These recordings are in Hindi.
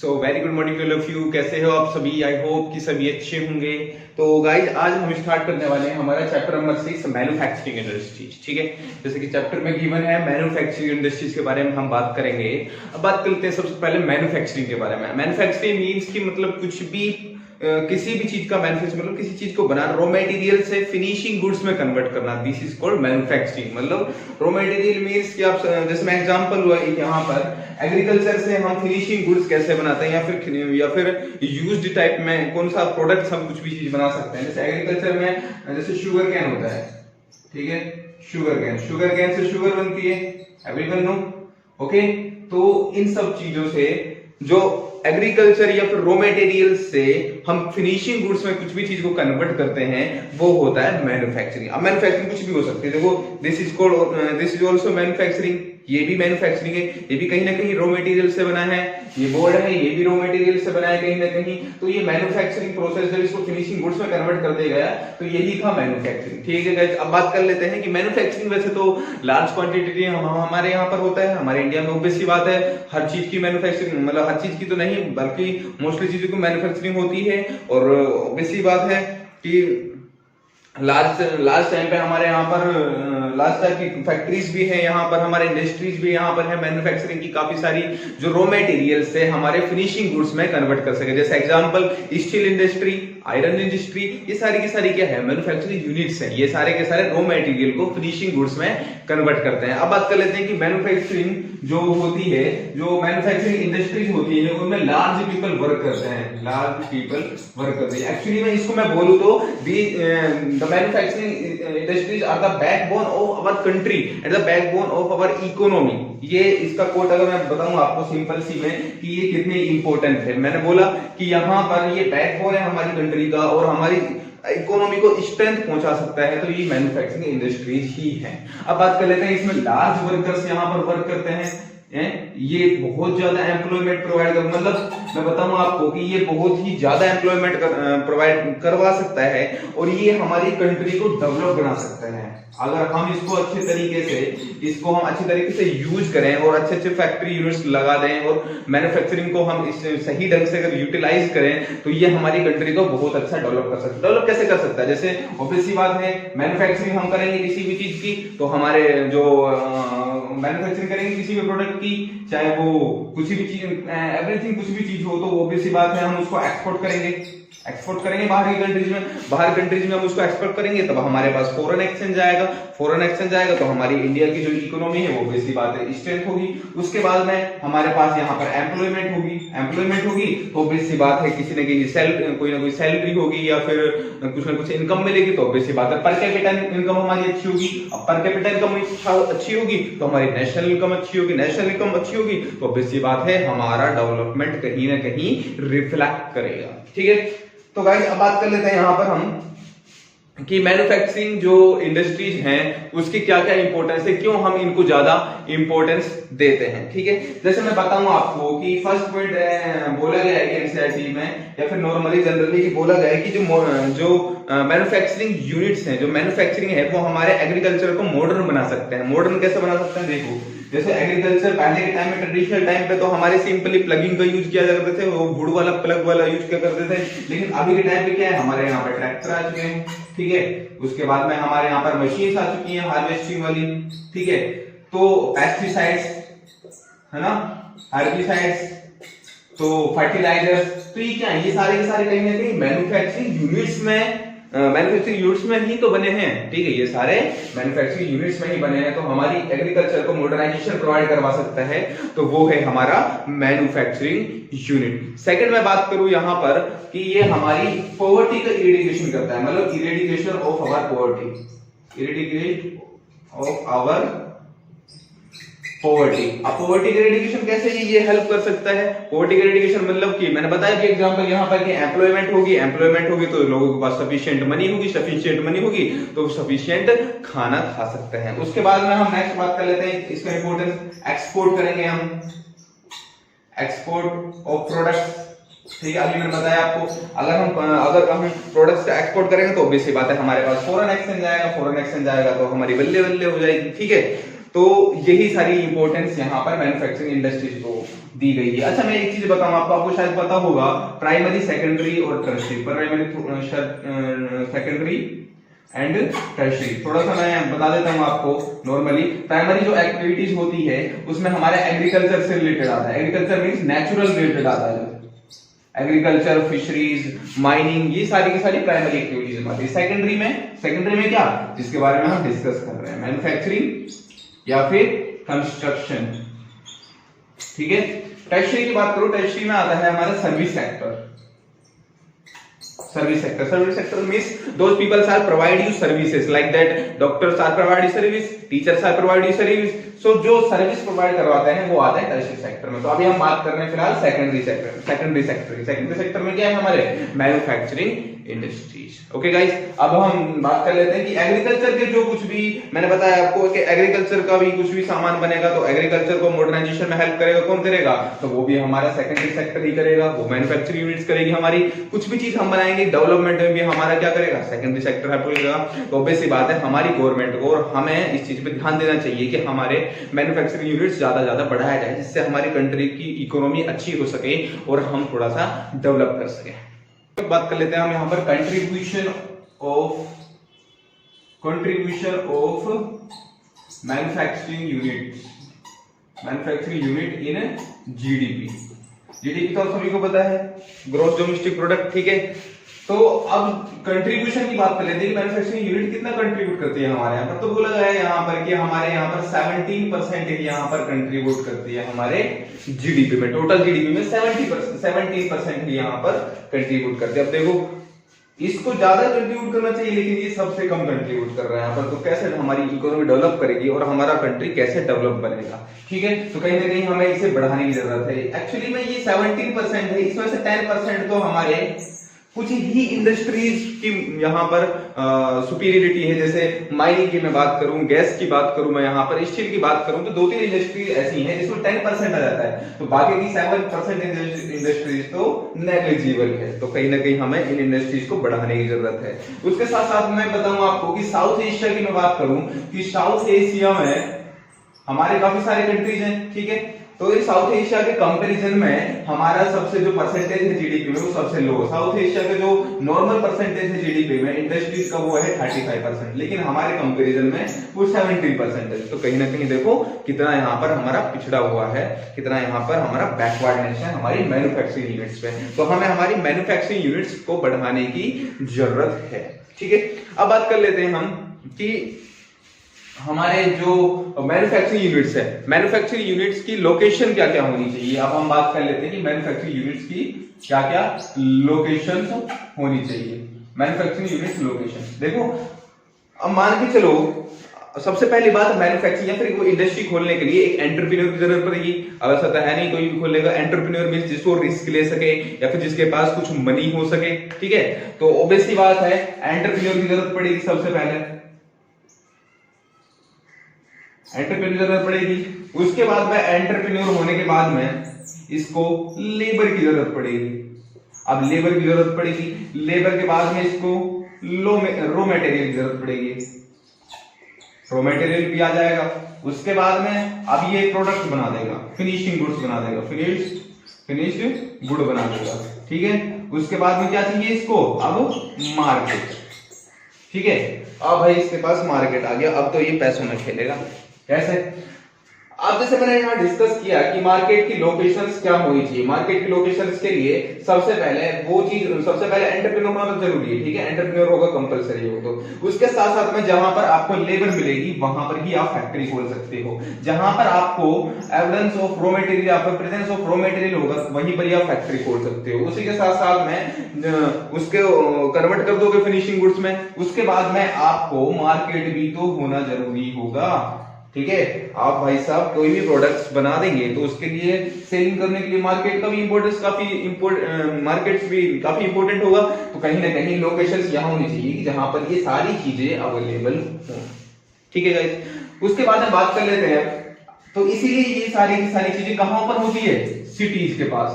So very good morning to all of you. कैसे हो आप सभी? आई होप कि सभी अच्छे होंगे। तो गाइज आज हम स्टार्ट करने वाले हैं हमारा चैप्टर नंबर 6 मैन्युफैक्चरिंग इंडस्ट्रीज। ठीक है, जैसे कि चैप्टर में गिवन है मैन्युफैक्चरिंग इंडस्ट्रीज के बारे में हम बात करेंगे। अब बात करते हैं सबसे पहले मैन्युफैक्चरिंग के बारे में। मैन्युफैक्चरिंग मीन्स की मतलब कुछ भी किसी भी चीज का मैन्युफैक्चर मतलब किसी चीज को बनाना, रॉ मटेरियल से फिनिशिंग गुड्स में कन्वर्ट करना, दिस इज कॉल्ड मैन्युफैक्चरिंग। मतलब रॉ मटेरियल मींस कि आप जैसे मैं एग्जांपल हुआ एक यहाँ पर एग्रीकल्चर से हम फिनिशिंग गुड्स कैसे बनाते हैं या फिर यूज्ड टाइप में कौन सा प्रोडक्ट हम कुछ भी चीज बना सकते हैं। जैसे एग्रीकल्चर में जैसे शुगर कैन होता है, ठीक है, शुगर कैन से शुगर बनती है, एवरीवन नो। ओके, तो इन सब चीजों से जो एग्रीकल्चर या फिर रॉ मटेरियल से हम फिनिशिंग गुड्स में कुछ भी चीज को कन्वर्ट करते हैं वो होता है मैन्युफैक्चरिंग। अब मैन्युफैक्चरिंग कुछ भी हो सकती है। देखो दिस इज आल्सो मैन्युफैक्चरिंग, ये भी मैन्युफैक्चरिंग है, ये भी कहीं ना कहीं रॉ मटेरियल से बना है। ये बोर्ड है, ये भी रॉ मटेरियल से बना है कहीं ना कहीं। तो ये मैन्युफैक्चरिंग प्रोसेस जब इसको फिनिशिंग गुड्स में कन्वर्ट कर दिया गया तो यही था मैन्युफैक्चरिंग। ठीक है गाइस, अब बात कर लेते हैं कि मैन्युफैक्चरिंग वैसे तो लार्ज क्वांटिटी हमारे यहाँ पर होता है, हमारे इंडिया में ऑब्वियस सी बात है। हर चीज की मैन्युफैक्चरिंग मतलब हर चीज की तो नहीं बल्कि मोस्टली चीजों की मैन्युफैक्चरिंग होती है। और ऑब्वियस सी बात है कि लास्ट टाइम पे हमारे यहाँ पर लास्ट टाइप की फैक्ट्रीज भी है, यहाँ पर हमारे इंडस्ट्रीज भी यहाँ पर है मैन्युफैक्चरिंग की काफी सारी, जो रॉ मटेरियल से हमारे फिनिशिंग गुड्स में कन्वर्ट कर सके। जैसे example steel industry, iron industry, ये सारी की सारी क्या है मैन्युफैक्चरिंग यूनिट्स हैं। ये सारे के सारे रॉ मटेरियल को फिनिशिंग गुड्स में कन्वर्ट करते हैं। अब बात कर लेते हैं कि मैन्युफैक्चरिंग जो होती है, जो मैन्युफैक्चरिंग इंडस्ट्रीज होती है उनमें लार्ज पीपल वर्क करते हैं, लार्ज पीपल वर्क करते हैं। एक्चुअली में इसको मैं बोलूं तो the manufacturing industries are the backbone of our country and the backbone of our economy. ये इसका कोट अगर मैं बताऊं आपको सिंपल सी में कि ये कितने इंपॉर्टेंट है। मैंने बोला कि यहाँ पर ये बैकबोन है हमारी कंट्री का और हमारी इकोनॉमी को स्ट्रेंथ पहुंचा सकता है, तो ये मैन्युफैक्चरिंग इंडस्ट्रीज ही है। अब बात कर लेते हैं इसमें लार्ज वर्कर्स यहाँ पर वर्क करते हैं। ये बहुत ज्यादा एम्प्लॉयमेंट प्रोवाइड कर, मतलब मैं बताऊं आपको कि ये बहुत ही ज्यादा एम्प्लॉयमेंट प्रोवाइड करवा सकता है और ये हमारी कंट्री को डेवलप बना सकता है। अगर हम इसको अच्छे तरीके से यूज करें और अच्छे अच्छे फैक्ट्री यूनिट्स लगा दें और मैन्युफैक्चरिंग को हम सही ढंग से अगर यूटिलाइज करें तो ये हमारी कंट्री को बहुत अच्छा डेवलप कर सकता है। डेवलप कैसे कर सकता है? जैसे ऑब्वियस सी बात है, मैन्युफैक्चरिंग हम करेंगे किसी भी चीज की तो हमारे जो मैन्युफैक्चरिंग करेंगे किसी भी प्रोडक्ट की, चाहे वो कुछ भी चीज एवरीथिंग कुछ भी चीज हो, तो ऑब्वियस सी बात है हम उसको एक्सपोर्ट करेंगे बाहर की कंट्रीज में हम उसको एक्सपोर्ट करेंगे, तब हमारे पास फॉरेन एक्सचेंज आएगा तो हमारी इंडिया की जो इकोनॉमी है वो ऑब्वियस सी बात है स्ट्रेंथ होगी। उसके बाद में हमारे पास यहाँ पर एम्प्लॉयमेंट होगी तो ऑब्वियस सी बात है किसी न किसी कोई ना कोई सैलरी होगी या फिर कुछ ना कुछ इनकम मिलेगी, तो ऑब्वियस सी बात है पर कैपिटा इनकम हमारी अच्छी होगी। अब पर कैपिटा इनकम अच्छी होगी तो हमारी नेशनल इनकम अच्छी होगी तो ऑब्वियस सी बात है हमारा डेवलपमेंट कहीं ना कहीं रिफ्लेक्ट करेगा। ठीक है, तो गाइस अब बात कर लेते हैं यहाँ पर हम कि मैन्युफैक्चरिंग जो इंडस्ट्रीज हैं उसकी क्या क्या इंपॉर्टेंस है, क्यों हम इनको ज्यादा इंपॉर्टेंस देते हैं। ठीक है, जैसे मैं बताऊं आपको कि फर्स्ट पॉइंट बोला गया है कि एनसीईआरटी में या फिर नॉर्मली जनरली बोला गया है कि जो मैन्युफैक्चरिंग यूनिट्स हैं, जो मैन्युफैक्चरिंग है वो हमारे एग्रीकल्चर को मॉडर्न बना सकते हैं। मॉडर्न कैसे बना सकते हैं? देखो जैसे एग्रीकल्चर पहले के टाइम में ट्रेडिशनल टाइम पे तो हमारे सिंपली प्लगिंग का यूज किया करते थे, वो वुड वाला प्लग वाला यूज किया करते थे। लेकिन अभी के टाइम पे क्या है, हमारे यहाँ पे ट्रैक्टर आ चुके हैं। ठीक है, उसके बाद में हमारे यहाँ पर मशीन्स आ चुकी हैं हार्वेस्टिंग वाली। ठीक है, तो पेस्टिसाइड्स है ना, हर्बिसाइड्स, तो फर्टिलाइजर्स, तो ये क्या है, ये सारे के सारे कहीं ना कहीं मैन्युफैक्चरिंग यूनिट्स में ही तो बने हैं। ठीक है, ये सारे मैन्युफैक्चरिंग यूनिट्स में ही बने हैं, तो हमारी एग्रीकल्चर को मॉडर्नाइजेशन प्रोवाइड करवा सकता है, तो वो है हमारा मैन्युफैक्चरिंग यूनिट। सेकंड मैं बात करूं यहां पर कि ये हमारी पॉवर्टी का इरेडिकेशन करता है, मतलब इरेडिकेशन ऑफ आवर पॉवर्टी। अब पॉवर्टी का इरेडिकेशन कैसे ये हेल्प कर सकता है? पॉवर्टी का इरेडिकेशन मतलब कि मैंने बताया कि एग्जांपल यहाँ पर कि एम्प्लॉयमेंट होगी तो लोगों के पास सफिशिएंट मनी होगी तो सफिशिएंट खाना खा सकते हैं। उसके बाद में हम नेक्स्ट बात कर लेते हैं इसका इंपॉर्टेंस, एक्सपोर्ट करेंगे हम, एक्सपोर्ट ऑफ प्रोडक्ट्स। ठीक है, अभी मैंने बताया आपको अगर हम प्रोडक्ट्स का एक्सपोर्ट करेंगे तो ऑब्वियस सी बात है हमारे पास फॉरेन एक्सचेंज आएगा तो हमारी बल्ले हो जाएगी। ठीक है, तो यही सारी इंपॉर्टेंस यहाँ पर मैन्युफैक्चरिंग इंडस्ट्रीज को दी गई है। अच्छा मैं एक चीज बताऊं आपको शायद पता होगा, प्राइमरी, सेकेंडरी और टर्शियरी, सेकेंडरी एंड टर्शियरी, थोड़ा सा मैं बता देता हूं आपको। नॉर्मली प्राइमरी जो एक्टिविटीज होती है उसमें हमारे एग्रीकल्चर से रिलेटेड आता है, एग्रीकल्चर मींस नेचुरल रिलेटेड आता है, एग्रीकल्चर, फिशरीज, माइनिंग, ये सारी की सारी प्राइमरी एक्टिविटीज आती है। सेकेंडरी में क्या, जिसके बारे में हम डिस्कस कर रहे हैं, मैन्युफैक्चरिंग या फिर कंस्ट्रक्शन, ठीक है। टर्शियरी की बात करो, टर्शियरी में आता है हमारा service sector. Service sector means those people are provide you services like that, doctors are provide you service, teachers are provide you service, so जो सर्विस प्रोवाइड करवाते हैं वो आते हैं टर्शियरी सेक्टर में। तो अभी हम बात कर रहे हैं फिलहाल सेकेंडरी सेक्टर में क्या है हमारे मैन्युफैक्चरिंग इंडस्ट्रीज। ओके गाइस, अब हम बात कर लेते हैं कि एग्रीकल्चर के जो कुछ भी मैंने बताया आपको कि एग्रीकल्चर का भी कुछ भी सामान बनेगा तो एग्रीकल्चर को मॉडर्नाइजेशन में हेल्प करेगा कौन करेगा, तो वो भी हमारा सेकेंडरी सेक्टर ही करेगा, वो मैन्युफैक्चरिंग यूनिट्स करेगी हमारी। कुछ भी चीज हम बनाएंगे डेवलपमेंट में भी हमारा क्या करेगा, सेकेंडरी सेक्टर हेल्प करेगा। तो ऑब्वियस सी बात है हमारी गवर्नमेंट को और हमें इस चीज पे ध्यान देना चाहिए कि हमारे मैन्युफैक्चरिंग यूनिट्स ज्यादा बढ़ाया जाए, जिससे हमारी कंट्री की इकोनॉमी अच्छी हो सके और हम थोड़ा सा डेवलप कर सके। बात कर लेते हैं हम यहाँ पर contribution of manufacturing unit in GDP तो सभी को पता है, ग्रॉस डोमेस्टिक प्रोडक्ट, ठीक है। तो अब कंट्रीब्यूशन की बात कर लेते हैं, मैन्युफैक्चरिंग यूनिट कितना कंट्रीब्यूट करती है हमारे यहाँ पर। तो बोला गया है यहाँ पर कि हमारे यहाँ पर 17% यहाँ पर कंट्रीब्यूट करती है हमारे जीडीपी में, टोटल जीडीपी में 17% यहाँ पर कंट्रीब्यूट करती है। अब देखो इसको ज्यादा कंट्रीब्यूट करना चाहिए लेकिन ये सबसे कम कंट्रीब्यूट कर रहा है यहाँ पर, तो कैसे हमारी इकोनॉमी डेवलप करेगी और हमारा कंट्री कैसे डेवलप बनेगा, ठीक है। तो कहीं ना कहीं हमें इसे बढ़ाने की जरूरत है। एक्चुअली में ये 17% है, इसमें से 10% तो हमारे कुछ ही इंडस्ट्रीज की यहाँ पर सुपीरियरिटी है। जैसे माइनिंग की मैं बात करूं, गैस की बात करूं, मैं यहाँ पर स्टील की बात करूं, तो 2-3 इंडस्ट्री ऐसी हैं जिसमें 10% आ जाता है, तो बाकी की 7% इंडस्ट्रीज तो नेग्लिजिबल है। तो कहीं ना कहीं हमें इन इंडस्ट्रीज को बढ़ाने की जरूरत है। उसके साथ साथ मैं बताऊं आपको कि साउथ एशिया की मैं बात करूं कि साउथ एशिया में हमारे काफी सारे कंट्रीज हैं, ठीक है। तो इस साउथ एशिया के कंपैरिजन में हमारा सबसे जो परसेंटेज है जीडीपी में वो सबसे लो है। साउथ एशिया का जो नॉर्मल परसेंटेज है जीडीपी में इंडस्ट्रीज का वो है 35%, लेकिन हमारे कंपैरिजन में वो 17% है। तो कहीं ना कहीं देखो कितना यहाँ पर हमारा पिछड़ा हुआ है, कितना यहाँ पर हमारा बैकवर्डनेस है हमारी मैन्युफैक्चरिंग यूनिट्स पे। तो हमें हमारी मैन्युफैक्चरिंग यूनिट्स को बढ़ाने की जरूरत है, ठीक है। अब बात कर लेते हैं हम कि हमारे जो मैन्युफैक्चरिंग यूनिट्स है, मैन्युफैक्चरिंग यूनिट्स की लोकेशन क्या क्या होनी चाहिए। अब हम बात कर लेते हैं कि मैन्युफैक्चरिंग यूनिट्स की क्या क्या लोकेशन होनी चाहिए। मैन्युफैक्चरिंग यूनिट्स लोकेशन देखो, अब मान के चलो सबसे पहली बात मैन्युफैक्चरिंग या फिर वो इंडस्ट्री खोलने के लिए एक एंटरप्रेन्योर की जरूरत पड़ेगी। अब ऐसा तो है नहीं कोई भी खोलेगा, एंटरप्रेन्योर मींस जिसको रिस्क ले सके या फिर जिसके पास कुछ मनी हो सके, ठीक है। तो ऑब्वियस सी बात है एंटरप्रेन्योर की जरूरत पड़ेगी, सबसे पहले एंटरप्रेन्योर जरूरत पड़ेगी। उसके बाद में एंटरप्रेन्योर होने के बाद में इसको लेबर की जरूरत पड़ेगी। अब लेबर की जरूरत पड़ेगी, लेबर के बाद में इसको रो मटेरियल की जरूरत पड़ेगी, रो मटेरियल भी आ जाएगा। उसके बाद में अब ये प्रोडक्ट बना देगा, फिनिशिंग गुड्स बना देगा, फिनिश्ड गुड बना देगा, ठीक है। उसके बाद में क्या चाहिए इसको, अब मार्केट, ठीक है। अब भाई इसके पास मार्केट आ गया, अब तो ये पैसों में खेलेगा। कैसे? अब जैसे मैंने यहाँ डिस्कस किया कि मार्केट की लोकेशंस क्या होनी चाहिए। मार्केट की लोकेशंस के लिए सबसे पहले एंटरप्रेन्योर होना जरूरी है, ठीक है। एंटरप्रेन्योर होगा कंपलसरी हो। तो उसके साथ साथ में जहां पर आपको लेबर मिलेगी वहां पर ही आप फैक्ट्री खोल सकते हो। जहां पर आपको एविडेंस ऑफ रॉ मटेरियल या फिर प्रेजेंस ऑफ रॉ मटेरियल होगा वहीं पर ही आप फैक्ट्री खोल सकते हो। उसी के साथ साथ में उसके कन्वर्ट कर दोगे फिनिशिंग गुड्स में। उसके बाद में आपको मार्केट भी तो होना जरूरी होगा, ठीक है। आप भाई साहब कोई भी प्रोडक्ट्स बना देंगे तो उसके लिए सेलिंग करने के लिए मार्केट का भी इंपॉर्टेंस मार्केट्स भी काफी इंपॉर्टेंट होगा। तो कहीं ना कहीं लोकेशंस यहां होनी चाहिए कि जहां पर ये सारी चीजें अवेलेबल हो, ठीक है गाइस। उसके बाद हम बात कर लेते हैं, तो इसीलिए ये सारी की सारी चीजें कहां ओपन होती है, सिटीज के पास,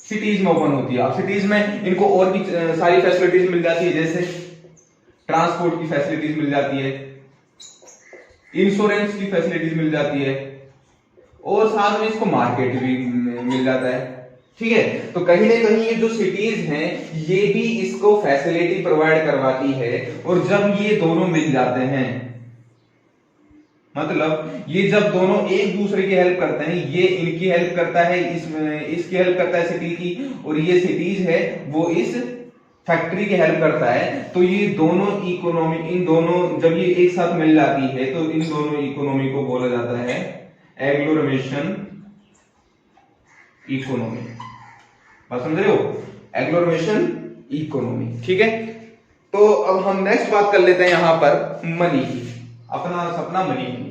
सिटीज में ओपन होती है। अब सिटीज में इनको और भी सारी फैसिलिटीज मिल जाती है, जैसे ट्रांसपोर्ट की फैसिलिटीज मिल जाती है, इंश्योरेंस की फैसिलिटीज मिल जाती है और साथ में इसको मार्केट भी मिल जाता है। ठीक है, तो कहीं ना कहीं ये जो सिटीज हैं ये भी इसको फैसिलिटी प्रोवाइड करवाती है। और जब ये दोनों मिल जाते हैं, मतलब ये जब दोनों एक दूसरे की हेल्प करते हैं, ये इनकी हेल्प करता है, इसकी हेल्प करता है सिटी की, और ये सिटीज है वो इस फैक्ट्री की हेल्प करता है, तो ये दोनों इकोनॉमी, इन दोनों जब ये एक साथ मिल जाती है तो इन दोनों इकोनॉमी को बोला जाता है एग्लोमरेशन इकोनॉमी। बात समझ रहे हो? Agglomeration economy. ठीक है, तो अब हम नेक्स्ट बात कर लेते हैं यहां पर मनी की, अपना सपना मनी की।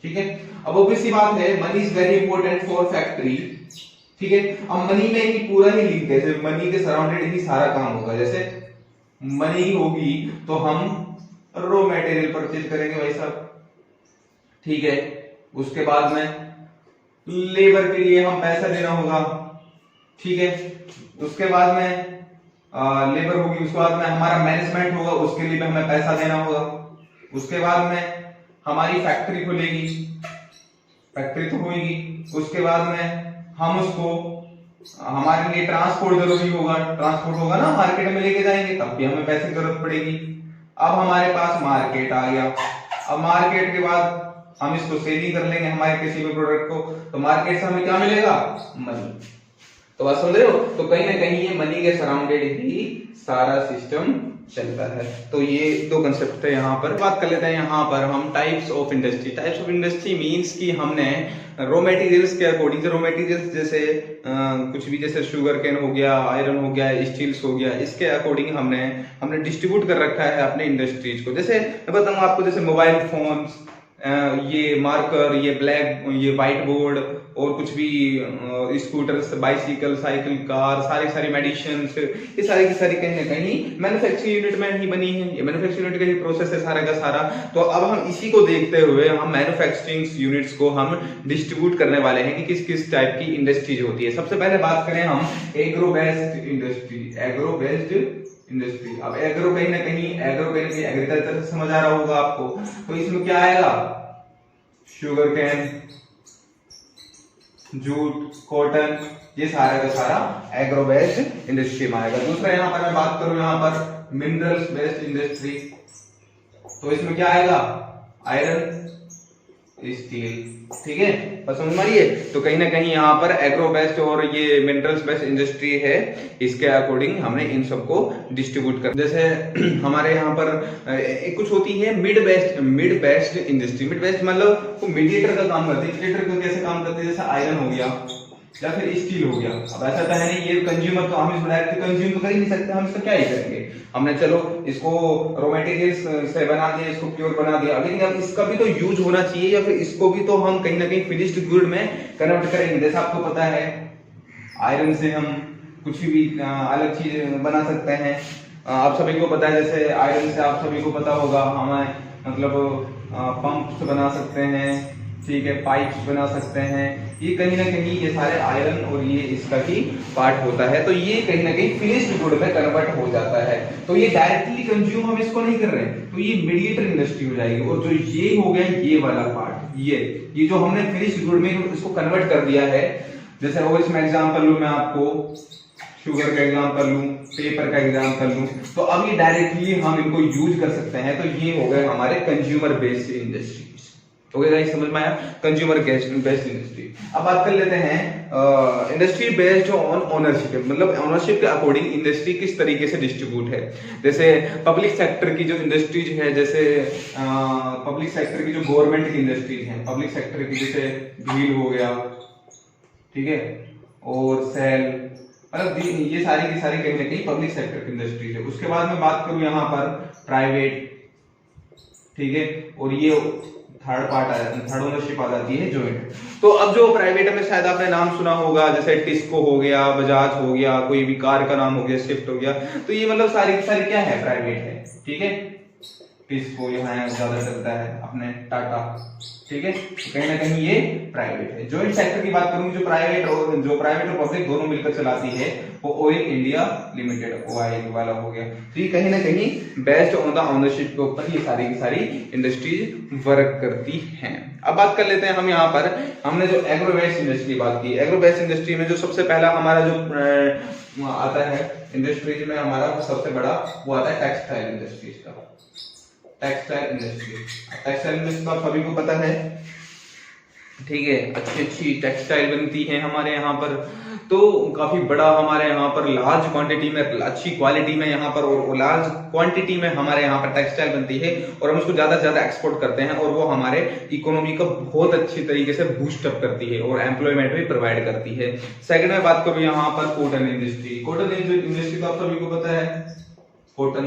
ठीक है, अब ऑब्वियसली बात है money is very important for factory. ठीक है, अब मनी में ही पूरा ही लिंक है, जैसे मनी के सराउंडेड ही सारा काम होगा। जैसे मनी होगी तो हम रॉ मटेरियल परचेज करेंगे भाई साहब। ठीक है, उसके बाद में लेबर के लिए हम पैसा देना होगा। ठीक है, उसके बाद में लेबर होगी, उसके बाद में हमारा मैनेजमेंट होगा, उसके लिए भी हमें पैसा देना होगा। उसके बाद में हमारी फैक्ट्री खुलेगी, फैक्ट्री तो होगी, उसके बाद में हम उसको, हमारे लिए ट्रांसपोर्ट जरूरी होगा, ट्रांसपोर्ट होगा ना, मार्केट में लेके जाएंगे तब भी हमें पैसे की जरूरत पड़ेगी। अब हमारे पास मार्केट आ गया, अब मार्केट के बाद हम इसको सेलिंग कर लेंगे हमारे किसी भी प्रोडक्ट को, तो मार्केट से हमें क्या मिलेगा? मनी। तो बात समझ रहे हो? तो कहीं ना कहीं ये मनी के सराउंडेड ही सारा सिस्टम चलता है। तो ये दो कंसेप्ट है। यहाँ पर बात कर लेते हैं यहाँ पर हम types of industry. Types of industry means कि हमने रॉ मटेरियल्स के अकॉर्डिंग, रॉ मटेरियल्स जैसे कुछ भी, जैसे शुगर केन हो गया, आयरन हो गया, स्टील्स हो गया, इसके अकॉर्डिंग हमने डिस्ट्रीब्यूट कर रखा है अपने इंडस्ट्रीज को। जैसे मैं बताऊँ आपको, जैसे मोबाइल फोन्स, ये मार्कर, ये ब्लैक, ये व्हाइट बोर्ड, और कुछ भी स्कूटर्स, बाइसिकल, साइकिल, कार, सारी मेडिसिन्स, ये सारी की सारी कहीं ना कहीं मैन्युफैक्चरिंग यूनिट में ही बनी है। ये मैन्युफैक्चरिंग यूनिट का ही प्रोसेस है सारा का सारा। तो अब हम इसी को देखते हुए हम मैन्युफैक्चरिंग यूनिट्स को हम डिस्ट्रीब्यूट करने वाले हैं कि किस किस टाइप की इंडस्ट्रीज होती है। सबसे पहले बात करें हम agro based industry. Agro based industry, अब एग्रो कहीं ना कहीं एग्रीकल्चर से समझ आ रहा होगा आपको। तो इसमें क्या आएगा? शुगर कैन, जूट, कॉटन, ये सारा का सारा एग्रो बेस्ड इंडस्ट्री में आएगा। दूसरा यहाँ पर मैं बात करूं यहाँ पर मिनरल्स बेस्ड इंडस्ट्री, तो इसमें क्या आएगा? Iron, steel. ठीक है, बस समझ मारिए। तो कहीं ना कहीं यहाँ पर एग्रो बेस्ड और ये मिनरल्स बेस्ड इंडस्ट्री है, इसके अकॉर्डिंग हमने इन सबको डिस्ट्रीब्यूट कर। जैसे हमारे यहाँ पर कुछ होती है mid based industry. Mid based मतलब वो मीडिएटर का काम करती है। मीडिएटर का कैसे काम करते हैं? जैसे आयरन हो गया या फिर स्टील हो गया। अब ऐसा तो है नहीं, ये कंज्यूमर, तो हम इसको डायरेक्ट कंज्यूम तो कर ही नहीं सकते, हम इसका क्या ही करेंगे? हमने चलो इसको रॉ मटेरियल्स से बना दिया, इसको प्योर बना दिया, लेकिन अब इसका भी तो यूज होना चाहिए, या फिर इसको भी तो हम कहीं ना कहीं फिनिश्ड गुड में कन्वर्ट करेंगे। जैसा आपको पता है आयरन से हम कुछ भी अलग चीज बना सकते हैं। आप सभी को पता है, जैसे आयरन से आप सभी को पता होगा हमें मतलब पंप्स बना सकते हैं, ठीक है, पाइप्स बना सकते हैं। ये कहीं ना कहीं ये सारे आयरन और ये इसका ही पार्ट होता है। तो ये कहीं ना कहीं फिनिश्ड गुड में कन्वर्ट हो जाता है। तो ये डायरेक्टली कंज्यूम हम इसको नहीं कर रहे हैं, तो ये मीडिएटर इंडस्ट्री हो जाएगी। और जो ये हो गया ये वाला पार्ट, ये जो हमने फिनिश्ड गुड में इसको कन्वर्ट कर दिया है। जैसे और इसमें एग्जाम्पल लूं मैं आपको, शुगर का एग्जाम्पल लूं, पेपर का एग्जाम्पल लूं, तो अब ये डायरेक्टली हम इनको यूज कर सकते हैं। तो ये हो गए हमारे consumer based industry. Okay guys, समझ में आया? Consumer based industry. अब बात कर लेते हैं इंडस्ट्री बेस्ड ऑन ओनरशिप, मतलब ओनरशिप के अकॉर्डिंग इंडस्ट्री किस तरीके से डिस्ट्रीब्यूट है। जैसे पब्लिक सेक्टर की जो इंडस्ट्रीज है, जैसे पब्लिक सेक्टर की जो गवर्नमेंट की इंडस्ट्रीज है, पब्लिक सेक्टर की जैसे व्हील हो गया, ठीक है, और सेल, मतलब ये सारी की सारी कहीं ना कहीं पब्लिक सेक्टर की इंडस्ट्रीज है। उसके बाद में बात करूं यहाँ पर प्राइवेट, ठीक है, और ये थर्ड पार्ट आ जाती है, थर्ड ओनरशिप आ जाती है जॉइंट। तो अब जो प्राइवेट में शायद आपने नाम सुना होगा, जैसे टिस्को हो गया, बजाज हो गया, कोई भी कार का नाम हो गया, स्विफ्ट हो गया, तो ये मतलब सारी की सारी क्या है? प्राइवेट है। ठीक है, टिस्को यहाँ ज्यादा चलता है, अपने टाटा, ठीक है। तो कहीं ना कहीं ये प्राइवेट है। जॉइंट सेक्टर की बात करूंगी, जो प्राइवेट और पब्लिक दोनों मिलकर चलाती है, वो ऑयल इंडिया लिमिटेड, OIL वाला हो गया। तो ये कहीं ना कहीं बेस्ड ऑन द ओनरशिप के ऊपर ये सारी की सारी इंडस्ट्रीज वर्क करती हैं। अब बात कर लेते हैं हम यहाँ पर, हमने जो एग्रो वेस्ट इंडस्ट्री की बात की, एग्रो वेस्ट इंडस्ट्री में जो सबसे पहला हमारा जो आता है इंडस्ट्रीज में, हमारा सबसे बड़ा वो आता है टेक्सटाइल इंडस्ट्रीज का। टेक्सटाइल इंडस्ट्री तो सभी को पता है, ठीक है। अच्छी टेक्सटाइल बनती है हमारे यहाँ पर, तो काफी बड़ा हमारे यहाँ पर लार्ज क्वांटिटी में, अच्छी क्वालिटी में यहाँ पर और लार्ज क्वांटिटी में हमारे यहाँ पर टेक्सटाइल बनती है और हम उसको ज्यादा से ज्यादा एक्सपोर्ट करते हैं और वो हमारे इकोनॉमी को बहुत अच्छी तरीके से बूस्ट अप करती है और एम्प्लॉयमेंट भी प्रोवाइड करती है। सेकंड में बात करूं यहाँ पर कॉटन इंडस्ट्री। कॉटन इंडस्ट्री तो आप सभी को पता है, कॉटन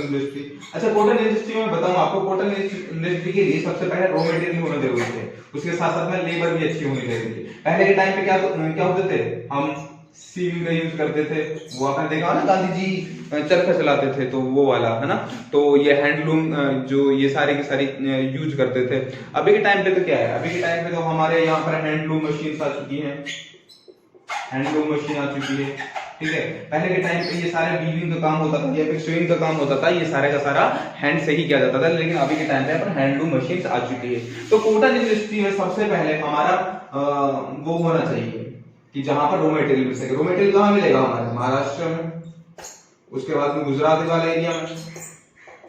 इंडस्ट्री। अच्छा, कॉटन इंडस्ट्री में बताऊं आपको, कॉटन इंडस्ट्री के लिए सबसे पहले रॉ मटेरियल होना जरूरी है, उसके साथ साथ में लेबर भी अच्छी होनी चाहिए। पहले के टाइम पे क्या होते थे, हम सीविंग का यूज करते थे, वो आपने देखा ना, गांधी जी चरखा चलाते थे, तो वो वाला है ना, तो ये हैंडलूम जो ये सारे की सारी यूज करते थे। अभी के टाइम पे तो क्या है, अभी के टाइम पे तो हमारे यहाँ पर हैंडलूम मशीन आ चुकी है, ठीक है। पहले के टाइम पे ये सारे वीविंग का काम होता था या फिर स्विंग का काम होता था, ये सारे का सारा हैंड से ही किया जाता था, लेकिन अभी के टाइम पे हैंडलूम मशीन्स आ चुकी है। तो कॉटन इंडस्ट्री में सबसे पहले हमारा वो होना चाहिए कि जहां पर रॉ मटेरियल मिल सके। रॉ मटेरियल कहाँ मिलेगा, हमारे महाराष्ट्र में, उसके बाद में गुजरात वाले एरिया में,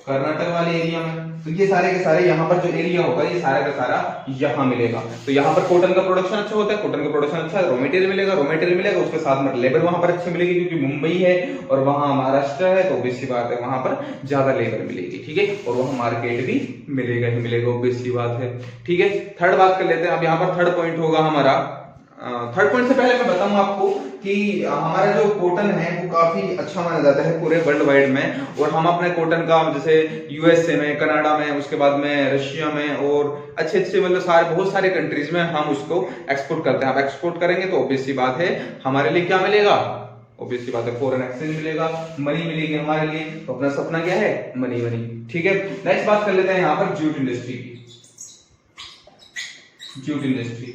कर्नाटक वाले एरिया में, तो ये सारे के सारे यहाँ पर जो एरिया होगा ये सारा का सारा यहाँ मिलेगा। तो यहाँ पर कॉटन का प्रोडक्शन अच्छा होता है, कॉटन का प्रोडक्शन अच्छा है, रॉ मटेरियल मिलेगा, उसके साथ में लेबर वहां पर अच्छी मिलेगी, क्योंकि मुंबई है और वहां महाराष्ट्र है, तो ऑब्वियस सी बात है वहां पर ज्यादा लेबर मिलेगी, ठीक है, और वहां मार्केट भी मिलेगा ही मिलेगा, ऑब्वियस सी बात है, ठीक है। थर्ड बात कर लेते हैं। अब यहाँ पर थर्ड पॉइंट होगा हमारा, थर्ड पॉइंट से पहले मैं बताऊं आपको कि हमारा जो कॉटन है वो काफी अच्छा माना जाता है पूरे वर्ल्ड वाइड में, और हम अपने कॉटन का जैसे USA में, कनाडा में, उसके बाद में रशिया में और अच्छे मतलब बहुत सारे कंट्रीज में हम उसको एक्सपोर्ट करते हैं। आप एक्सपोर्ट करेंगे तो ऑब्वियस सी बात है हमारे लिए क्या मिलेगा, ऑब्वियस सी बात है फॉरेन एक्सचेंज मिलेगा, मनी मिलेगी हमारे लिए। तो अपना सपना क्या है, मनी, ठीक है। नेक्स्ट बात कर लेते हैं यहाँ पर जूट इंडस्ट्री की। जूट इंडस्ट्री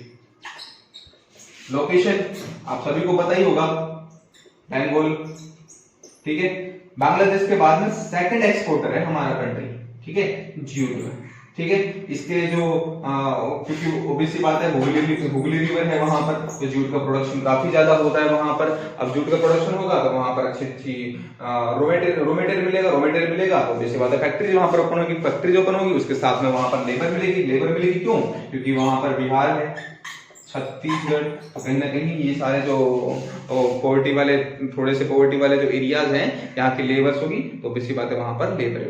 लोकेशन आप सभी को पता ही होगा, बंगाल, ठीक है। बांग्लादेश के बाद में सेकंड एक्सपोर्टर है हमारा कंट्री, ठीक है, जूट में, ठीक है। इसके जो क्योंकि ओबीसी बात है, हुगली रिवर है वहां पर, तो जूट का प्रोडक्शन काफी ज्यादा होता है वहां पर। अब जूट का प्रोडक्शन होगा तो वहां पर अच्छी रॉ मटेरियल मिलेगा, तो ओबीसी बात है फैक्ट्री वहां पर ओपन होगी, फैक्ट्री ओपन होगी, उसके साथ में वहां पर लेबर मिलेगी, क्यों, क्योंकि वहां पर बिहार है, छत्तीसगढ़, तो कहीं ना कहीं ये सारे जो पॉवर्टी वाले, थोड़े से पॉवर्टी वाले जो एरियाज हैं, यहाँ की लेबर्स होगी, तो बेसिक बात है वहां पर लेबर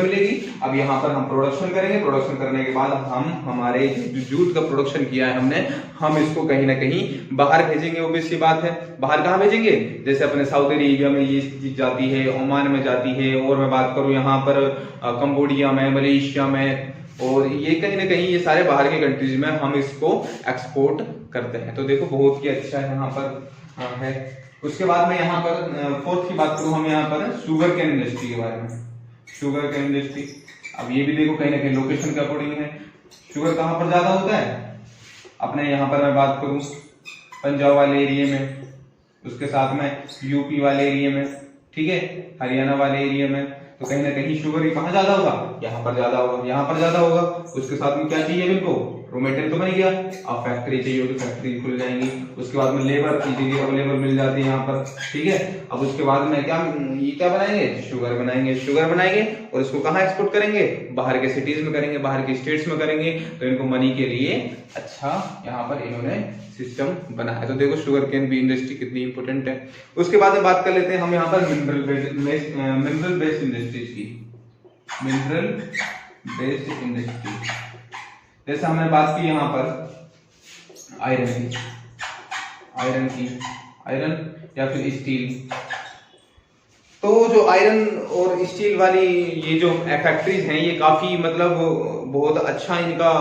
मिलेगी। अब यहाँ पर हम प्रोडक्शन करेंगे, प्रोडक्शन करने के बाद हम हमारे जूट का प्रोडक्शन किया है हमने, हम इसको कहीं ना कहीं बाहर भेजेंगे, ऑब्वियस सी बात है। बाहर कहाँ भेजेंगे, जैसे अपने साउथ एरिया में ये चीज जाती है, ओमान में जाती है, और मैं बात करूं यहाँ पर कंबोडिया में, मलेशिया में, और ये कहीं ना कहीं ये सारे बाहर के कंट्रीज में हम इसको एक्सपोर्ट करते हैं। तो देखो बहुत ही अच्छा यहाँ पर है। उसके बाद में यहाँ पर फोर्थ की बात करूं, हम यहाँ पर शुगर केन इंडस्ट्री के बारे में। शुगर केन इंडस्ट्री, अब ये भी देखो कहीं ना कहीं लोकेशन के अकॉर्डिंग है। शुगर कहाँ पर ज्यादा होता है, अपने यहाँ पर मैं बात करूं पंजाब वाले एरिया में, उसके साथ में यूपी वाले एरिया में, ठीक है, हरियाणा वाले एरिया में। तो कहीं ना कहीं शुगर कहाँ ज्यादा होगा, यहाँ पर ज्यादा होगा, उसके साथ में क्या चाहिए इनको, रॉ मटेरियल तो बन गया, अब फैक्ट्री चाहिए तो फैक्ट्री खुल जाएंगी, उसके बाद में लेबर इजीली अवेलेबल मिल जाती है यहाँ पर, ठीक है। अब उसके बाद में क्या बनाएंगे, शुगर बनाएंगे और इसको कहाँ एक्सपोर्ट करेंगे, बाहर के सिटीज में करेंगे, बाहर के स्टेट्स में करेंगे, तो इनको मनी के लिए अच्छा यहाँ पर इन्होंने सिस्टम बनाया। तो देखो शुगर केन भी इंडस्ट्री कितनी इंपॉर्टेंट है। उसके बाद में बात कर लेते हैं हम यहाँ पर मिनरल बेस्ड इंडस्ट्रीज की। मिनरल बेस्ड इंडस्ट्री, जैसे हमने बात की यहाँ पर आयरन या फिर स्टील। तो जो आयरन और स्टील वाली ये जो फैक्ट्रीज हैं, ये काफी मतलब बहुत अच्छा इनका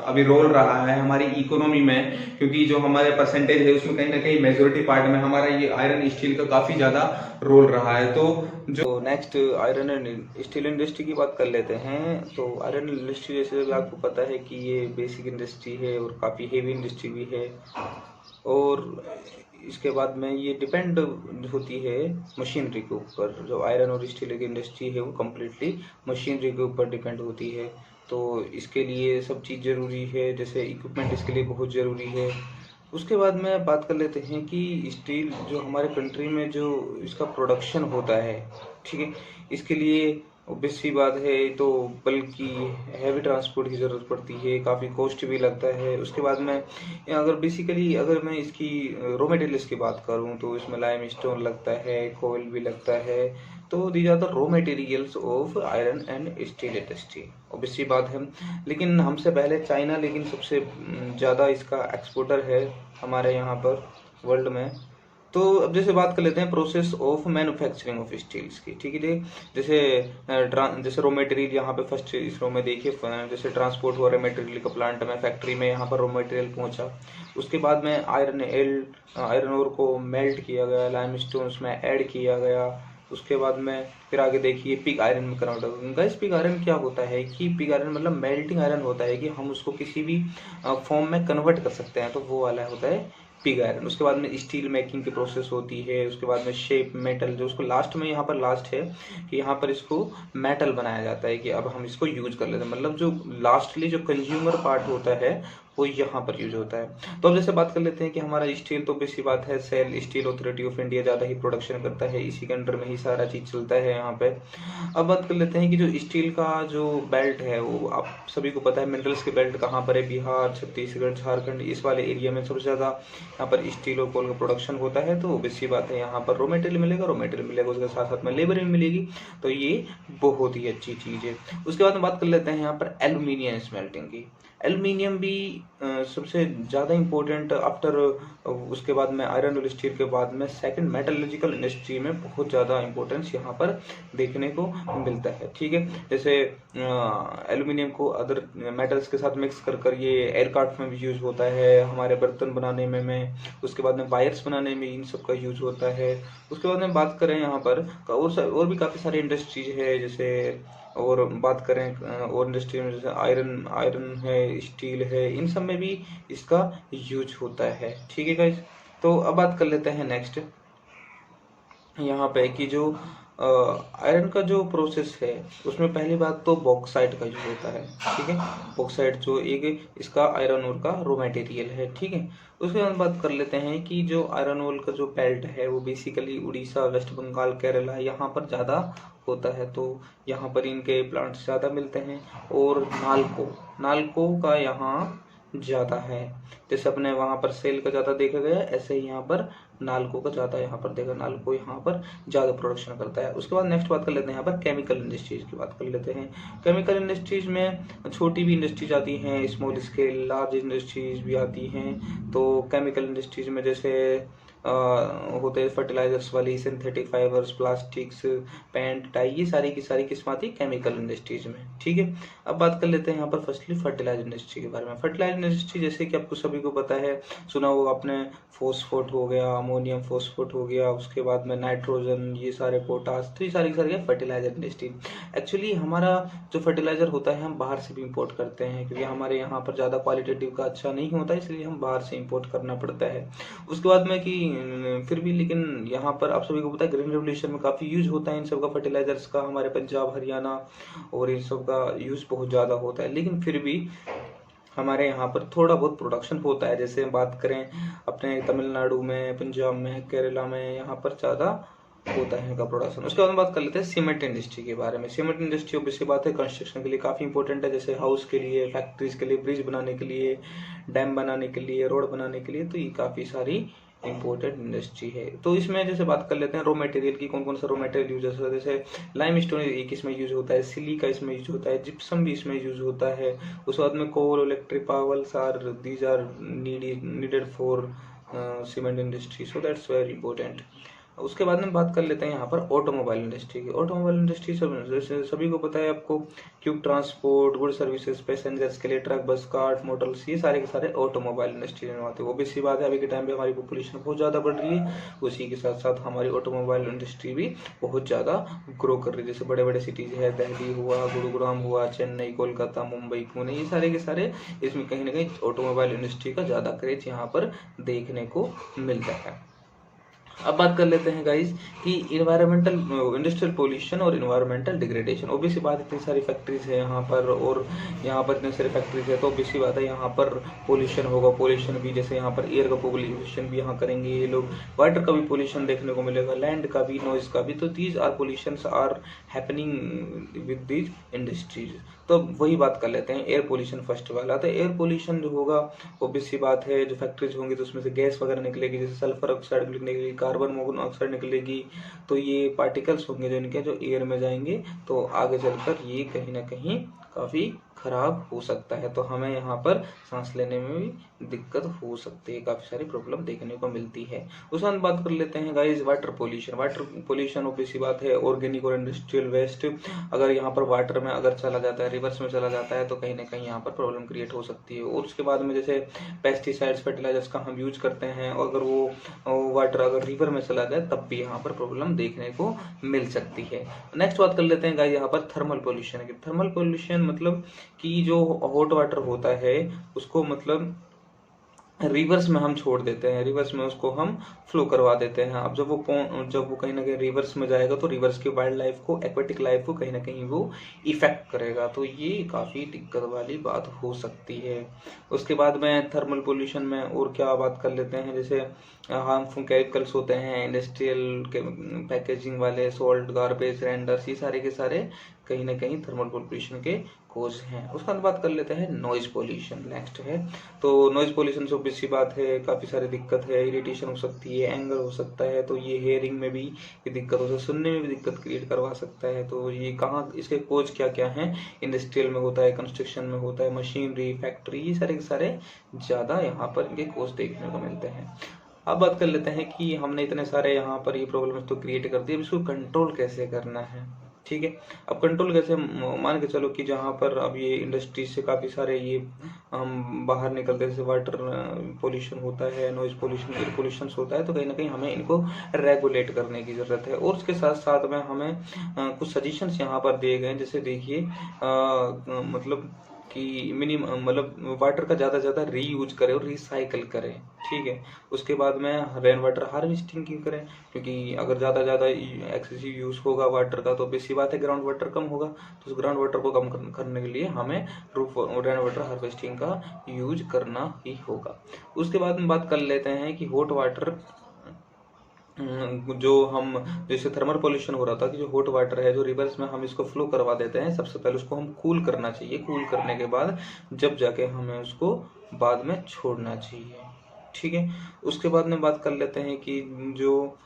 अभी रोल रहा है हमारी इकोनॉमी में, क्योंकि जो हमारे परसेंटेज है उसमें कहीं ना कहीं मेजोरिटी पार्ट में हमारा ये आयरन स्टील का काफी ज्यादा रोल रहा है। तो जो next iron and steel industry की बात कर लेते हैं। तो आयरन इंडस्ट्री जैसे आपको पता है कि ये बेसिक इंडस्ट्री है और काफ़ी हेवी इंडस्ट्री भी है, और इसके बाद में ये डिपेंड होती है मशीनरी के ऊपर। जो आयरन और स्टील की इंडस्ट्री है वो कम्प्लीटली मशीनरी के ऊपर डिपेंड होती है। तो इसके लिए सब चीज़ ज़रूरी है, जैसे इक्विपमेंट इसके लिए बहुत ज़रूरी है। उसके बाद में बात कर लेते हैं कि स्टील जो हमारे कंट्री में जो इसका प्रोडक्शन होता है, ठीक है, इसके लिए ऑब्वियस सी बात है तो बल्कि हैवी ट्रांसपोर्ट की ज़रूरत पड़ती है, काफ़ी कॉस्ट भी लगता है। उसके बाद में अगर मैं इसकी रॉ मटेरियल्स की बात करूं तो इसमें लाइम स्टोन लगता है, कोयल भी लगता है। तो these are the raw materials of iron and steel industry, obvious सी बात है। लेकिन हमसे पहले चाइना लेकिन सबसे ज़्यादा इसका एक्सपोर्टर है हमारे यहाँ पर वर्ल्ड में। तो अब जैसे बात कर लेते हैं process of manufacturing of steels की, ठीक है। जैसे रॉ मटेरियल यहाँ पे फर्स्ट इस रो में देखिए, जैसे ट्रांसपोर्ट हुआ रॉ मटेरियल का प्लांट में, फैक्ट्री में, यहाँ पर रॉ मटेरियल पहुंचा। उसके बाद में आयरन ओर को मेल्ट किया गया, लाइम स्टोन उसमें ऐड किया गया। उसके बाद में फिर आगे देखिए पिग आयरन में कन्वर्ट होगा। गाइस पिग आयरन क्या होता है कि पिग आयरन मतलब मेल्टिंग आयरन होता है कि हम उसको किसी भी फॉर्म में कन्वर्ट कर सकते हैं, तो वो वाला होता है पिग आयरन। उसके बाद में स्टील मेकिंग की प्रोसेस होती है। उसके बाद में शेप मेटल, जो उसको लास्ट में यहाँ पर लास्ट है कि यहाँ पर इसको मेटल बनाया जाता है कि अब हम इसको यूज कर लेते हैं, मतलब जो लास्टली जो कंज्यूमर पार्ट होता है वो यहाँ पर यूज होता है। तो अब जैसे बात कर लेते हैं कि हमारा स्टील, तो बेसिक बात है SAIL Steel Authority of India ज़्यादा ही प्रोडक्शन करता है, इसी के अंडर में ही सारा चीज़ चलता है यहाँ पे। अब बात कर लेते हैं कि जो स्टील का जो बेल्ट है वो आप सभी को पता है, मिनरल्स के बेल्ट कहाँ पर है, बिहार, छत्तीसगढ़, झारखंड, इस वाले एरिया में सबसे ज़्यादा यहाँ पर स्टील और कोल का प्रोडक्शन होता है। तो बेसिक बात है यहाँ पर रॉ मटेरियल मिलेगा, उसके साथ साथ में लेबर भी मिलेगी, तो ये बहुत ही अच्छी चीज़ है। उसके बाद में बात कर लेते हैं यहाँ पर एल्यूमिनियम स्मेल्टिंग की। एल्यूमिनियम भी सबसे ज़्यादा इम्पोर्टेंट आफ्टर, उसके बाद में आयरन और स्टील के बाद में सेकंड मेटलर्जिकल इंडस्ट्री में बहुत ज़्यादा इम्पोर्टेंस यहाँ पर देखने को मिलता है, ठीक है। जैसे एल्यूमिनियम को अदर मेटल्स के साथ मिक्स कर ये एयरक्राफ्ट में भी यूज़ होता है, हमारे बर्तन बनाने में उसके बाद में वायर्स बनाने में इन सब का यूज़ होता है। उसके बाद में बात करें यहाँ पर और भी काफ़ी सारी इंडस्ट्रीज है, जैसे और बात करें और इंडस्ट्री में जैसे आयरन है, स्टील है, इन सब में भी इसका यूज होता है, ठीक है गाइस। तो अब बात कर लेते हैं नेक्स्ट यहाँ पे कि जो आयरन का जो प्रोसेस है उसमें पहली बात तो बॉक्साइट का यूज होता है, ठीक है। बॉक्साइट जो एक इसका आयरन ओर का रॉ मटेरियल है, ठीक है। उसके बाद बात कर लेते हैं कि जो आयरन ओर का जो बेल्ट है वो बेसिकली उड़ीसा, वेस्ट बंगाल, केरला यहाँ पर ज़्यादा होता है, तो यहाँ पर इनके प्लांट्स ज़्यादा मिलते हैं। और नालको का यहाँ ज़्यादा है, जैसे अपने वहाँ पर सेल का ज़्यादा देखा गया, ऐसे ही यहाँ पर नालको का ज़्यादा यहाँ पर देखा, नालको यहाँ पर ज़्यादा प्रोडक्शन करता है। उसके बाद नेक्स्ट बात कर लेते हैं यहाँ पर केमिकल इंडस्ट्रीज की बात कर लेते हैं। केमिकल इंडस्ट्रीज में छोटी भी इंडस्ट्रीज आती हैं, स्मॉल स्केल, लार्ज इंडस्ट्रीज भी आती हैं। तो केमिकल इंडस्ट्रीज में जैसे होते हैं फर्टिलाइजर्स वाली, synthetic fibres, plastics, paint, dye, ये सारी की सारी किस्म आती है केमिकल इंडस्ट्रीज में, ठीक है। अब बात कर लेते हैं यहाँ पर फर्स्टली फर्टिलाइजर इंडस्ट्री के बारे में। फर्टिलाइजर इंडस्ट्री जैसे कि आपको सभी को पता है, सुना होगा आपने, फॉस्फोट हो गया, अमोनियम फॉस्फोट हो गया, उसके बाद में नाइट्रोजन, ये सारे पोटास, तो ये सारी की सारी फर्टिलाइजर इंडस्ट्री। एक्चुअली हमारा जो फर्टिलाइजर होता है हम बाहर से भी इम्पोर्ट करते हैं, क्योंकि हमारे यहाँ पर ज़्यादा क्वालिटेटिव का अच्छा नहीं होता, इसलिए हम बाहर से इम्पोर्ट करना पड़ता है। उसके बाद में कि फिर भी लेकिन यहाँ पर आप सभी को पता है ग्रीन रेवोल्यूशन में काफ़ी यूज होता है इन सब का, फर्टिलाइजर्स का, हमारे पंजाब, हरियाणा और इन सब का यूज बहुत ज़्यादा होता है। लेकिन फिर भी हमारे यहाँ पर थोड़ा बहुत प्रोडक्शन होता है, जैसे बात करें अपने तमिलनाडु में, पंजाब में, केरला में, यहाँ पर ज़्यादा होता है इनका प्रोडक्शन। उसके बाद बात कर लेते हैं सीमेंट इंडस्ट्री के बारे में। सीमेंट इंडस्ट्री ऑब्वियसली बात है कंस्ट्रक्शन के लिए काफ़ी इंपॉर्टेंट है, जैसे हाउस के लिए, फैक्ट्रीज के लिए, ब्रिज बनाने के लिए, डैम बनाने के लिए, रोड बनाने के लिए, तो ये काफ़ी सारी इंपोर्टेंट इंडस्ट्री है। तो इसमें जैसे बात कर लेते हैं रॉ मटेरियल की, कौन कौन सा रॉ मटेरियल यूज होता है। जैसे लाइम स्टोन एक इसमें यूज होता है, सिलिका इसमें यूज होता है, जिप्सम भी इसमें यूज होता है। उसके बाद में coal, electric powers are these are needed for cement industry, so that's very important. उसके बाद में बात कर लेते हैं यहाँ पर ऑटोमोबाइल इंडस्ट्री की। ऑटोमोबाइल इंडस्ट्री सभी को पता है आपको, क्यूब ट्रांसपोर्ट, गुड सर्विसेज, पैसेंजर्स के लिए ट्रक, बस, कार्ट, मोटर्स, ये सारे के सारे ऑटोमोबाइल इंडस्ट्री में आते हैं। ऑब्वियस सी बात है, अभी के टाइम पे हमारी पॉपुलेशन बहुत ज़्यादा बढ़ रही है, उसी के साथ साथ हमारी ऑटोमोबाइल इंडस्ट्री भी बहुत ज़्यादा ग्रो कर रही है। जैसे बड़े बड़े सिटीज़ है, दिल्ली हुआ, गुरुग्राम हुआ, चेन्नई, कोलकाता, मुंबई, पुणे, ये सारे के सारे इसमें कहीं ना कहीं ऑटोमोबाइल इंडस्ट्री का ज़्यादा क्रेज यहाँ पर देखने को मिलता है। अब बात कर लेते हैं गाइज कि इन्वायरमेंटल इंडस्ट्रियल पोल्यूशन और इन्वायरमेंटल डिग्रेडेशन। ऑब्वियसली बात, इतनी सारी फैक्ट्रीज है यहाँ पर, और यहाँ पर इतनी सारी फैक्ट्रीज है तो ऑब्वियसली बात है यहाँ पर पोल्यूशन होगा। पोल्यूशन भी, जैसे यहाँ पर एयर का पोल्यूशन भी यहाँ करेंगे ये लोग, वाटर का भी पोल्यूशन देखने को मिलेगा, लैंड का भी, नॉइज का भी। तो these are pollutions are happening with these industries. तो वही बात कर लेते हैं, एयर पोल्यूशन फर्स्ट वाला। तो एयर पोल्यूशन जो होगा, ऑब्वियस सी बात है, जो फैक्ट्रीज होंगी तो उसमें से गैस वगैरह निकलेगी, जैसे सल्फर ऑक्साइड निकलेगी, कार्बन मोनोऑक्साइड निकलेगी। तो ये पार्टिकल्स होंगे जो इनके, जो एयर में जाएंगे, तो आगे चलकर ये कहीं ना कहीं काफ़ी खराब हो सकता है। तो हमें यहाँ पर सांस लेने में भी दिक्कत हो सकती है, काफ़ी सारी प्रॉब्लम देखने को मिलती है। उसके बाद बात कर लेते हैं guys water pollution. Water pollution obviously बात है, ऑर्गेनिक और इंडस्ट्रियल वेस्ट अगर यहाँ पर वाटर में अगर चला जाता है, रिवर्स में चला जाता है, तो कहीं ना कहीं यहाँ पर प्रॉब्लम क्रिएट हो सकती है। और उसके बाद में जैसे पेस्टिसाइड्स, फर्टिलाइजर्स का हम यूज करते हैं, और अगर वो वाटर अगर रिवर में चला जाए तब भी यहाँ पर प्रॉब्लम देखने को मिल सकती है। नेक्स्ट बात कर लेते हैं गाइस यहाँ पर थर्मल पोल्यूशन की। थर्मल पोल्यूशन मतलब कि जो हॉट वाटर होता है उसको मतलब रिवर्स में हम छोड़ देते हैं, रिवर्स में उसको हम फ्लो करवा देते हैं। अब जब वो कहीं ना कहीं रिवर्स में जाएगा तो रिवर्स की वाइल्ड लाइफ को, एक्वेटिक लाइफ को कहीं ना कहीं वो इफेक्ट करेगा। तो ये काफ़ी दिक्कत वाली बात हो सकती है। उसके बाद में थर्मल पोल्यूशन में और क्या बात कर लेते हैं, जैसे हार्मफुल केमिकल्स होते हैं, इंडस्ट्रियल पैकेजिंग वाले, सॉल्ट, गार्बेज, रेंडर्स, ये सारे के सारे कहीं ना कहीं थर्मल पोल्यूशन के कोज हैं। उसके बाद बात कर लेते हैं नॉइज पोल्यूशन, नेक्स्ट है। तो नॉइज पोल्यूशन से ऑब्वियस सी बात है, काफ़ी सारी दिक्कत है, इरिटेशन हो सकती है, एंगर हो सकता है। तो ये हेयरिंग में भी ये दिक्कत हो सकती है, सुनने में भी दिक्कत क्रिएट करवा सकता है। तो ये कहाँ, इसके कोज क्या क्या हैं, इंडस्ट्रियल में होता है, कंस्ट्रक्शन में होता है, मशीनरी, फैक्ट्री, ये सारे के सारे ज़्यादा यहाँ पर इनके कोज देखने को मिलते हैं। अब बात कर लेते हैं कि हमने इतने सारे यहाँ पर ये प्रॉब्लम्स तो क्रिएट कर दी, अब इसको कंट्रोल कैसे करना है। ठीक है, अब कंट्रोल कैसे, मान के चलो कि जहाँ पर अब ये इंडस्ट्री से काफ़ी सारे ये हम बाहर निकलते हैं, जैसे वाटर पोल्यूशन होता है, नॉइज पोल्यूशन, एयर पोल्यूशन होता है, तो कहीं ना कहीं हमें इनको रेगुलेट करने की ज़रूरत है। और उसके साथ साथ में हमें कुछ सजेशंस यहाँ पर दिए गए हैं। जैसे देखिए मतलब कि मिनिमम मतलब वाटर का ज़्यादा से ज़्यादा रीयूज करें और रिसाइकल करें। ठीक है, उसके बाद में रेन वाटर हार्वेस्टिंग की करें, क्योंकि अगर ज़्यादा एक्सेसिव यूज़ होगा वाटर का तो बेसी बात है ग्राउंड वाटर कम होगा। तो उस ग्राउंड वाटर को कम करने के लिए हमें रेन वाटर हार्वेस्टिंग का यूज करना ही होगा। उसके बाद में बात कर लेते हैं कि हॉट वाटर जो हम, जैसे थर्मल पोल्यूशन हो रहा था कि जो हॉट वाटर है जो रिवर्स में हम इसको फ्लो करवा देते हैं, सबसे पहले उसको हम कूल करना चाहिए। कूल करने के बाद जब जाके हमें उसको बाद में छोड़ना चाहिए। ठीक है, उसके बाद में बात कर लेते हैं कि जो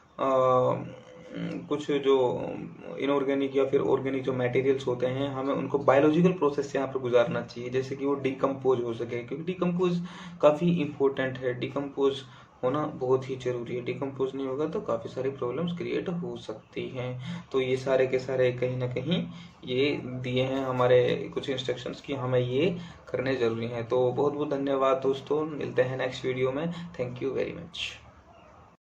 कुछ जो इनऑर्गेनिक या फिर ऑर्गेनिक जो मटेरियल्स होते हैं, हमें उनको बायोलॉजिकल प्रोसेस से यहाँ पर गुजारना चाहिए, जैसे कि वो डिकम्पोज हो सके, क्योंकि डिकम्पोज काफ़ी इंपॉर्टेंट है। डिकम्पोज होना बहुत ही जरूरी है, डिकम्पोज नहीं होगा तो काफ़ी सारी प्रॉब्लम्स क्रिएट हो सकती हैं। तो ये सारे के सारे कहीं ना कहीं ये दिए हैं हमारे कुछ इंस्ट्रक्शंस कि हमें ये करने जरूरी हैं। तो बहुत बहुत धन्यवाद दोस्तों, मिलते हैं नेक्स्ट वीडियो में। Thank you very much.